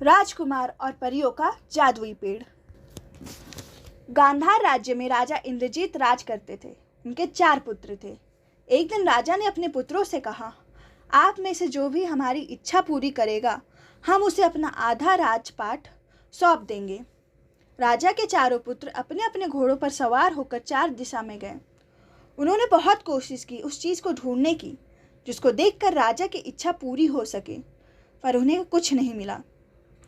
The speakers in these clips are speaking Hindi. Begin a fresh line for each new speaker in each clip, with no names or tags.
राजकुमार और परियों का जादुई पेड़। गांधार राज्य में राजा इंद्रजीत राज करते थे। उनके 4 पुत्र थे। एक दिन राजा ने अपने पुत्रों से कहा, आप में से जो भी हमारी इच्छा पूरी करेगा, हम उसे अपना आधा राजपाट सौंप देंगे। राजा के चारों पुत्र अपने अपने घोड़ों पर सवार होकर 4 दिशा में गए। उन्होंने बहुत कोशिश की उस चीज़ को ढूंढने की जिसको देखकर राजा की इच्छा पूरी हो सके, पर उन्हें कुछ नहीं मिला।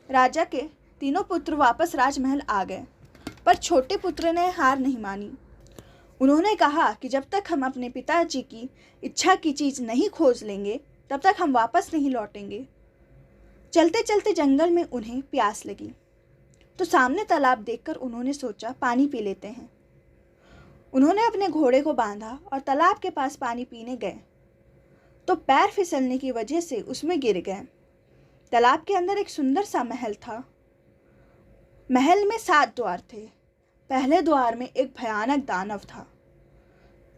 राजा के तीनों पुत्र वापस राजमहल आ गए, पर छोटे पुत्र ने हार नहीं मानी। उन्होंने कहा कि जब तक हम अपने पिताजी की इच्छा की चीज़ नहीं खोज लेंगे, तब तक हम वापस नहीं लौटेंगे। चलते चलते जंगल में उन्हें प्यास लगी, तो सामने तालाब देखकर उन्होंने सोचा पानी पी लेते हैं। उन्होंने अपने घोड़े को बांधा और तालाब के पास पानी पीने गए, तो पैर फिसलने की वजह से उसमें गिर गए। तालाब के अंदर एक सुंदर सा महल था। महल में 7 द्वार थे। पहले द्वार में एक भयानक दानव था।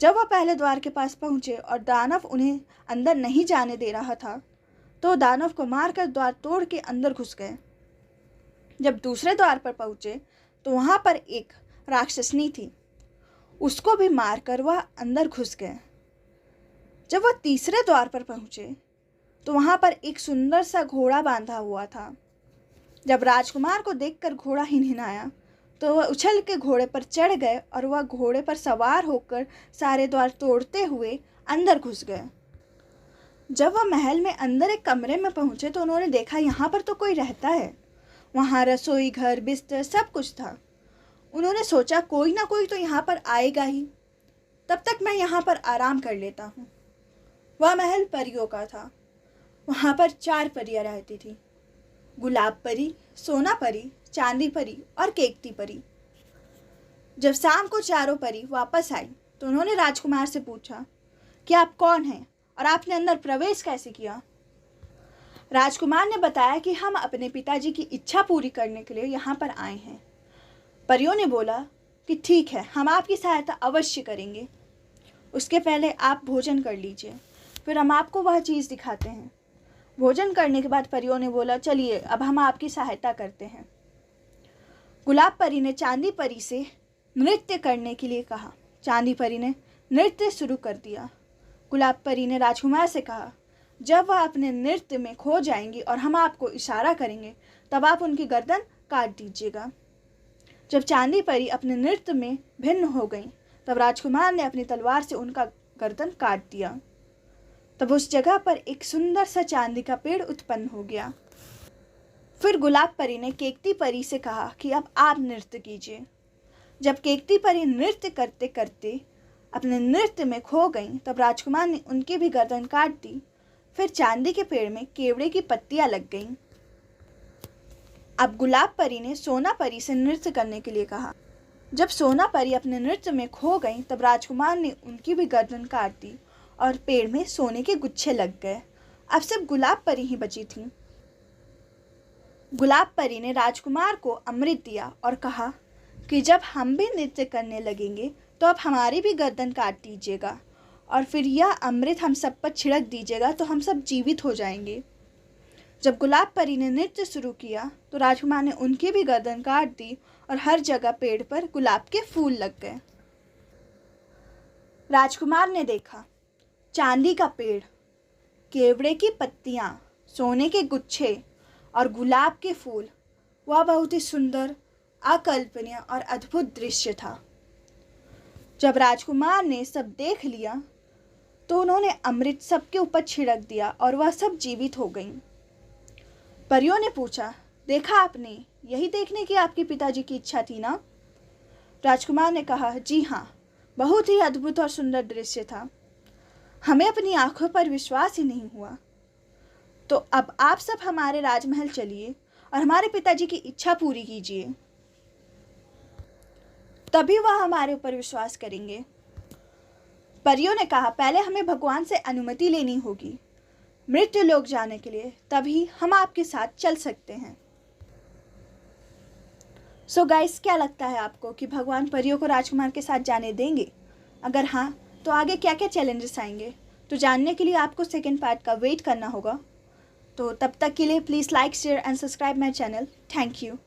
जब वह पहले द्वार के पास पहुंचे और दानव उन्हें अंदर नहीं जाने दे रहा था, तो दानव को मारकर द्वार तोड़ के अंदर घुस गए। जब दूसरे द्वार पर पहुंचे तो वहां पर एक राक्षसनी थी। उसको भी मारकर वह अंदर घुस गए। जब वह तीसरे द्वार पर पहुंचे तो वहां पर एक सुंदर सा घोड़ा बांधा हुआ था। जब राजकुमार को देखकर घोड़ा हिनहिनाया तो वह उछल के घोड़े पर चढ़ गए और वह घोड़े पर सवार होकर सारे द्वार तोड़ते हुए अंदर घुस गए। जब वह महल में अंदर एक कमरे में पहुंचे तो उन्होंने देखा यहाँ पर तो कोई रहता है। वहाँ रसोई घर, बिस्तर सब कुछ था। उन्होंने सोचा कोई ना कोई तो यहाँ पर आएगा ही, तब तक मैं यहाँ पर आराम कर लेता हूँ। वह महल परियों का था। वहाँ पर 4 परियां रहती थी, गुलाब परी, सोना परी, चांदी परी और केकती परी। जब शाम को चारों परी वापस आई तो उन्होंने राजकुमार से पूछा कि आप कौन हैं और आपने अंदर प्रवेश कैसे किया। राजकुमार ने बताया कि हम अपने पिताजी की इच्छा पूरी करने के लिए यहाँ पर आए हैं। परियों ने बोला कि ठीक है, हम आपकी सहायता अवश्य करेंगे। उसके पहले आप भोजन कर लीजिए, फिर हम आपको वह चीज़ दिखाते हैं। भोजन करने के बाद परियों ने बोला, चलिए अब हम आपकी सहायता करते हैं। गुलाब परी ने चांदी परी से नृत्य करने के लिए कहा। चांदी परी ने नृत्य शुरू कर दिया। गुलाब परी ने राजकुमार से कहा, जब वह अपने नृत्य में खो जाएंगी और हम आपको इशारा करेंगे, तब आप उनकी गर्दन काट दीजिएगा। जब चांदी परी अपने नृत्य में भिन्न हो गई, तब राजकुमार ने अपनी तलवार से उनका गर्दन काट दिया। तब उस जगह पर एक सुंदर सा चांदी का पेड़ उत्पन्न हो गया। फिर गुलाब परी ने केकती परी से कहा कि अब आप नृत्य कीजिए। जब केकती परी नृत्य करते करते अपने नृत्य में खो गई, तब राजकुमार ने उनकी भी गर्दन काट दी। फिर चांदी के पेड़ में केवड़े की पत्तियां लग गईं। अब गुलाब परी ने सोना परी से नृत्य करने के लिए कहा। जब सोना परी अपने नृत्य में खो गई, तब राजकुमार ने उनकी भी गर्दन काट दी और पेड़ में सोने के गुच्छे लग गए। अब सिर्फ गुलाब परी ही बची थी। गुलाब परी ने राजकुमार को अमृत दिया और कहा कि जब हम भी नृत्य करने लगेंगे तो आप हमारी भी गर्दन काट दीजिएगा और फिर यह अमृत हम सब पर छिड़क दीजिएगा, तो हम सब जीवित हो जाएंगे। जब गुलाब परी ने नृत्य शुरू किया तो राजकुमार ने उनकी भी गर्दन काट दी और हर जगह पेड़ पर गुलाब के फूल लग गए। राजकुमार ने देखा चांदी का पेड़, केवड़े की पत्तियां, सोने के गुच्छे और गुलाब के फूल। वह बहुत ही सुंदर, अकल्पनीय और अद्भुत दृश्य था। जब राजकुमार ने सब देख लिया तो उन्होंने अमृत सबके ऊपर छिड़क दिया और वह सब जीवित हो गईं। परियों ने पूछा, देखा आपने, यही देखने की आपके पिताजी की इच्छा थी ना? राजकुमार ने कहा, जी हाँ, बहुत ही अद्भुत और सुंदर दृश्य था। हमें अपनी आंखों पर विश्वास ही नहीं हुआ। तो अब आप सब हमारे राजमहल चलिए और हमारे पिताजी की इच्छा पूरी कीजिए, तभी वह हमारे ऊपर विश्वास करेंगे। परियों ने कहा, पहले हमें भगवान से अनुमति लेनी होगी मृत्यु लोक जाने के लिए, तभी हम आपके साथ चल सकते हैं। सो गाइस, क्या लगता है आपको कि भगवान परियों को राजकुमार के साथ जाने देंगे? अगर हाँ, तो आगे क्या क्या चैलेंजेस आएंगे? तो जानने के लिए आपको सेकेंड पार्ट का वेट करना होगा। तो तब तक के लिए please like share and subscribe my channel. Thank you.